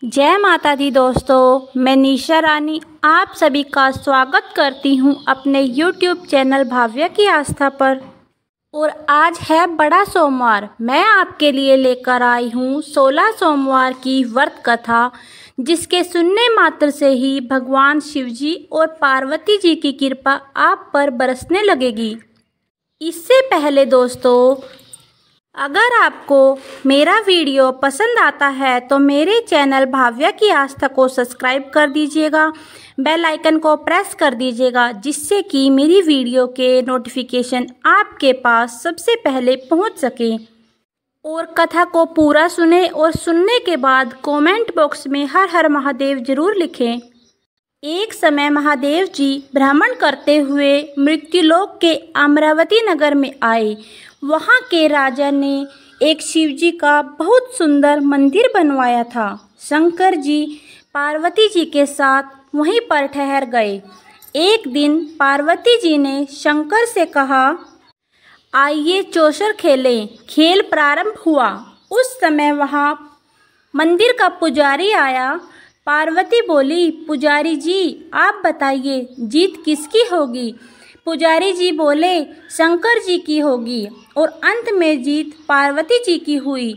जय माता दी दोस्तों, मैं निशा रानी आप सभी का स्वागत करती हूं अपने YouTube चैनल भाव्या की आस्था पर। और आज है बड़ा सोमवार। मैं आपके लिए लेकर आई हूं 16 सोमवार की व्रत कथा, जिसके सुनने मात्र से ही भगवान शिवजी और पार्वती जी की कृपा आप पर बरसने लगेगी। इससे पहले दोस्तों, अगर आपको मेरा वीडियो पसंद आता है तो मेरे चैनल भाव्या की आस्था को सब्सक्राइब कर दीजिएगा, बेल आइकन को प्रेस कर दीजिएगा, जिससे कि मेरी वीडियो के नोटिफिकेशन आपके पास सबसे पहले पहुंच सके। और कथा को पूरा सुने और सुनने के बाद कमेंट बॉक्स में हर हर महादेव जरूर लिखें। एक समय महादेव जी भ्रमण करते हुए मृत्युलोक के अमरावती नगर में आए। वहाँ के राजा ने एक शिवजी का बहुत सुंदर मंदिर बनवाया था। शंकर जी पार्वती जी के साथ वहीं पर ठहर गए। एक दिन पार्वती जी ने शंकर से कहा, आइए चौसर खेलें। खेल प्रारंभ हुआ। उस समय वहाँ मंदिर का पुजारी आया। पार्वती बोली, पुजारी जी आप बताइए जीत किसकी होगी? पुजारी जी बोले, शंकर जी की होगी। और अंत में जीत पार्वती जी की हुई।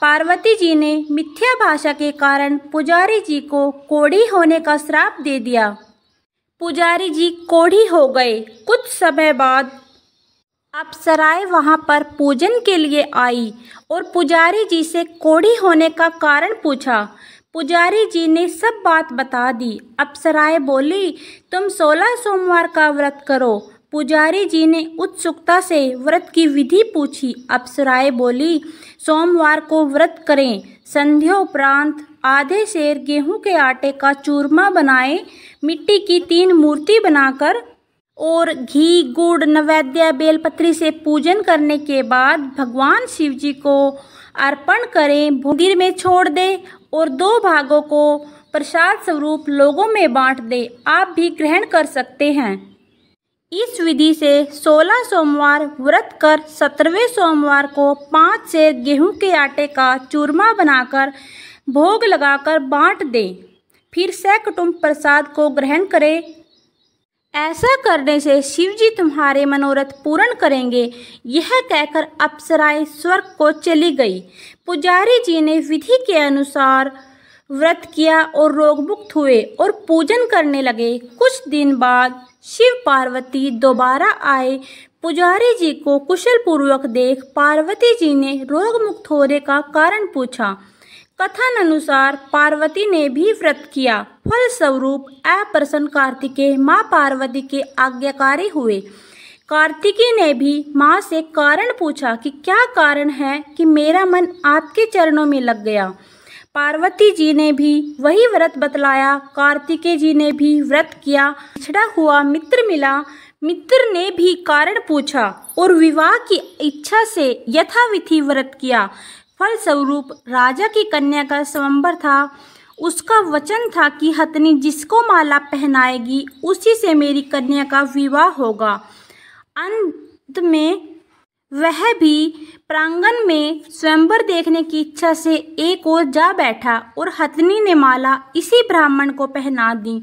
पार्वती जी ने मिथ्या भाषा के कारण पुजारी जी को कोढ़ी होने का श्राप दे दिया। पुजारी जी कोढ़ी हो गए। कुछ समय बाद अप्सराएं वहां पर पूजन के लिए आई और पुजारी जी से कोढ़ी होने का कारण पूछा। पुजारी जी ने सब बात बता दी। अप्सराएं बोली, तुम 16 सोमवार का व्रत करो। पुजारी जी ने उत्सुकता से व्रत की विधि पूछी। अप्सराएं बोली, सोमवार को व्रत करें। संध्या उपरांत आधे सेर गेहूं के आटे का चूरमा बनाएं। मिट्टी की 3 मूर्ति बनाकर और घी गुड़ नैवेद्य बेलपत्री से पूजन करने के बाद भगवान शिव जी को अर्पण करें। मंदिर में छोड़ दे और 2 भागों को प्रसाद स्वरूप लोगों में बांट दे। आप भी ग्रहण कर सकते हैं। इस विधि से 16 सोमवार व्रत कर 17वें सोमवार को 5 सेर गेहूं के आटे का चूरमा बनाकर भोग लगाकर बांट दें। फिर सकुटुंब प्रसाद को ग्रहण करें। ऐसा करने से शिव जी तुम्हारे मनोरथ पूर्ण करेंगे। यह कहकर अप्सराएं स्वर्ग को चली गई। पुजारी जी ने विधि के अनुसार व्रत किया और रोगमुक्त हुए और पूजन करने लगे। कुछ दिन बाद शिव पार्वती दोबारा आए। पुजारी जी को कुशल पूर्वक देख पार्वती जी ने रोग मुक्त होने का कारण पूछा। कथन अनुसार पार्वती ने भी व्रत किया। फलस्वरूप अप्रसन्न कार्तिकेय माँ पार्वती के आज्ञाकारी हुए। कार्तिकेय ने भी माँ से कारण पूछा कि क्या कारण है कि मेरा मन आपके चरणों में लग गया। पार्वती जी ने भी वही व्रत बतलाया। कार्तिकेय जी ने भी व्रत किया। बिछड़ा हुआ मित्र मिला। मित्र ने भी कारण पूछा और विवाह की इच्छा से यथाविधि व्रत किया। फलस्वरूप राजा की कन्या का स्वयंवर था। उसका वचन था कि हथनी जिसको माला पहनाएगी उसी से मेरी कन्या का विवाह होगा। अंत में वह भी प्रांगण में स्वयंवर देखने की इच्छा से एक ओर जा बैठा और हथनी ने माला इसी ब्राह्मण को पहना दी।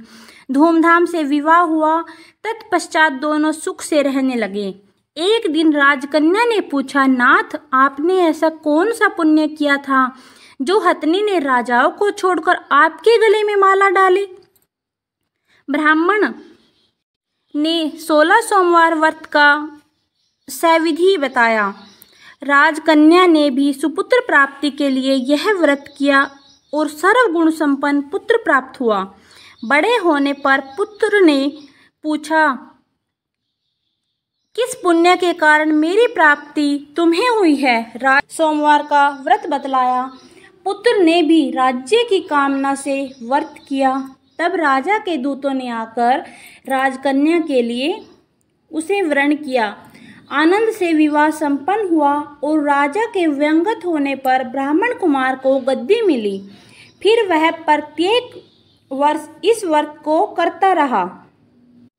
धूमधाम से विवाह हुआ। तत्पश्चात दोनों सुख से रहने लगे। एक दिन राजकन्या ने पूछा, नाथ आपने ऐसा कौन सा पुण्य किया था जो हथनी ने राजाओं को छोड़कर आपके गले में माला डाली? ब्राह्मण ने 16 सोमवार व्रत का सविधि बताया। राजकन्या ने भी सुपुत्र प्राप्ति के लिए यह व्रत किया और सर्वगुण संपन्न पुत्र प्राप्त हुआ। बड़े होने पर पुत्र ने पूछा, किस पुण्य के कारण मेरी प्राप्ति तुम्हें हुई है? सोमवार का व्रत बतलाया। पुत्र ने भी राज्य की कामना से व्रत किया। तब राजा के दूतों ने आकर राजकन्या के लिए उसे वरण किया। आनंद से विवाह संपन्न हुआ और राजा के व्यंगत होने पर ब्राह्मण कुमार को गद्दी मिली। फिर वह प्रत्येक वर्ष इस व्रत को करता रहा।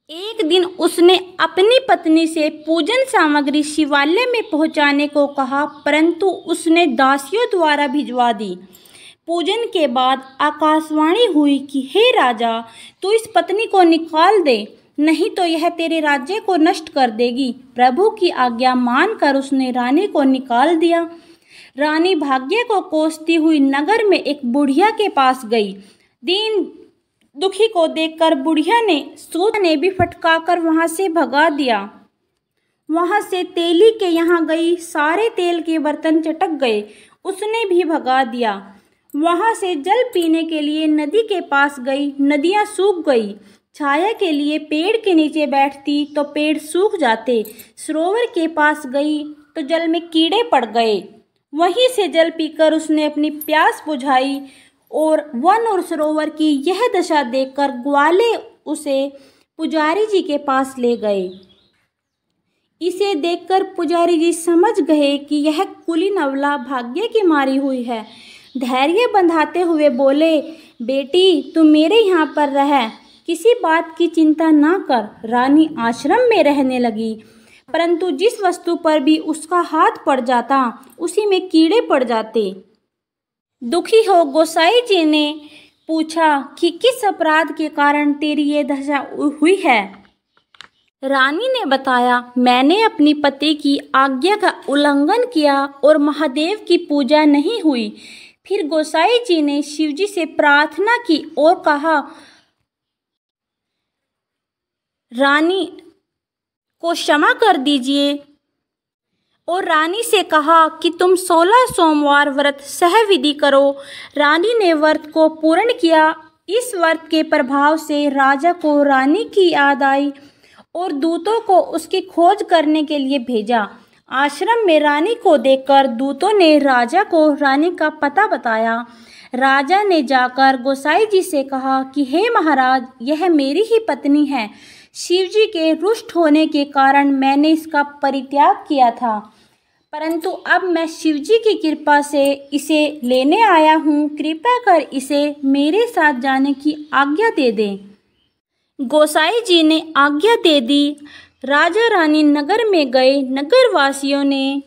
एक दिन उसने अपनी पत्नी से पूजन सामग्री शिवालय में पहुंचाने को कहा, परंतु उसने दासियों द्वारा भिजवा दी। पूजन के बाद आकाशवाणी हुई कि हे राजा, तू इस पत्नी को निकाल दे, नहीं तो यह तेरे राज्य को नष्ट कर देगी। प्रभु की आज्ञा मानकर उसने रानी को निकाल दिया। रानी भाग्य को कोसती हुई नगर में एक बुढ़िया के पास गई। दीन दुखी को देखकर बुढ़िया ने सूत ने भी फटकाकर वहां से भगा दिया। वहां से तेली के यहाँ गई, सारे तेल के बर्तन चटक गए, उसने भी भगा दिया। वहां से जल पीने के लिए नदी के पास गई, नदियां सूख गई। छाया के लिए पेड़ के नीचे बैठती तो पेड़ सूख जाते। सरोवर के पास गई तो जल में कीड़े पड़ गए। वहीं से जल पीकर उसने अपनी प्यास बुझाई और वन और सरोवर की यह दशा देखकर ग्वाले उसे पुजारी जी के पास ले गए। इसे देखकर पुजारी जी समझ गए कि यह कुलीन अबला भाग्य की मारी हुई है। धैर्य बंधाते हुए बोले, बेटी तू मेरे यहाँ पर रह, किसी बात की चिंता ना कर। रानी आश्रम में रहने लगी, परंतु जिस वस्तु पर भी उसका हाथ पड़ जाता उसी में कीड़े पड़ जाते। दुखी हो गोसाई जी ने पूछा कि किस अपराध के कारण तेरी ये दशा हुई है। रानी ने बताया, मैंने अपनी पति की आज्ञा का उल्लंघन किया और महादेव की पूजा नहीं हुई। फिर गोसाई जी ने शिवजी से प्रार्थना की और कहा, रानी को क्षमा कर दीजिए, और रानी से कहा कि तुम 16 सोमवार व्रत सहविधि करो। रानी ने व्रत को पूर्ण किया। इस व्रत के प्रभाव से राजा को रानी की याद आई और दूतों को उसकी खोज करने के लिए भेजा। आश्रम में रानी को देखकर दूतों ने राजा को रानी का पता बताया। राजा ने जाकर गोसाई जी से कहा कि हे महाराज, यह मेरी ही पत्नी है। शिवजी के रुष्ट होने के कारण मैंने इसका परित्याग किया था, परंतु अब मैं शिवजी की कृपा से इसे लेने आया हूँ। कृपा कर इसे मेरे साथ जाने की आज्ञा दे दें। गोसाई जी ने आज्ञा दे दी। राजा रानी नगर में गए। नगर वासियों ने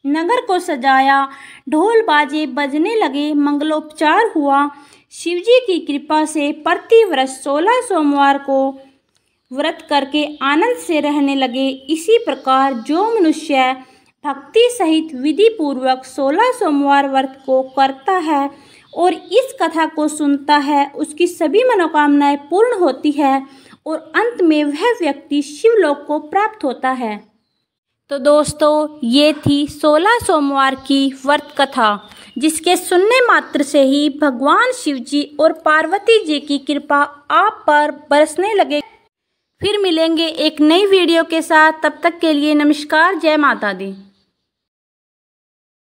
नगर को सजाया, ढोल बाजे बजने लगे, मंगलोपचार हुआ। शिवजी की कृपा से प्रति वर्ष 16 सोमवार को व्रत करके आनंद से रहने लगे। इसी प्रकार जो मनुष्य भक्ति सहित विधि पूर्वक 16 सोमवार व्रत को करता है और इस कथा को सुनता है, उसकी सभी मनोकामनाएं पूर्ण होती है और अंत में वह व्यक्ति शिवलोक को प्राप्त होता है। तो दोस्तों, ये थी 16 सोमवार की व्रत कथा, जिसके सुनने मात्र से ही भगवान शिवजी और पार्वती जी की कृपा आप पर बरसने लगे। फिर मिलेंगे एक नई वीडियो के साथ, तब तक के लिए नमस्कार, जय माता दी।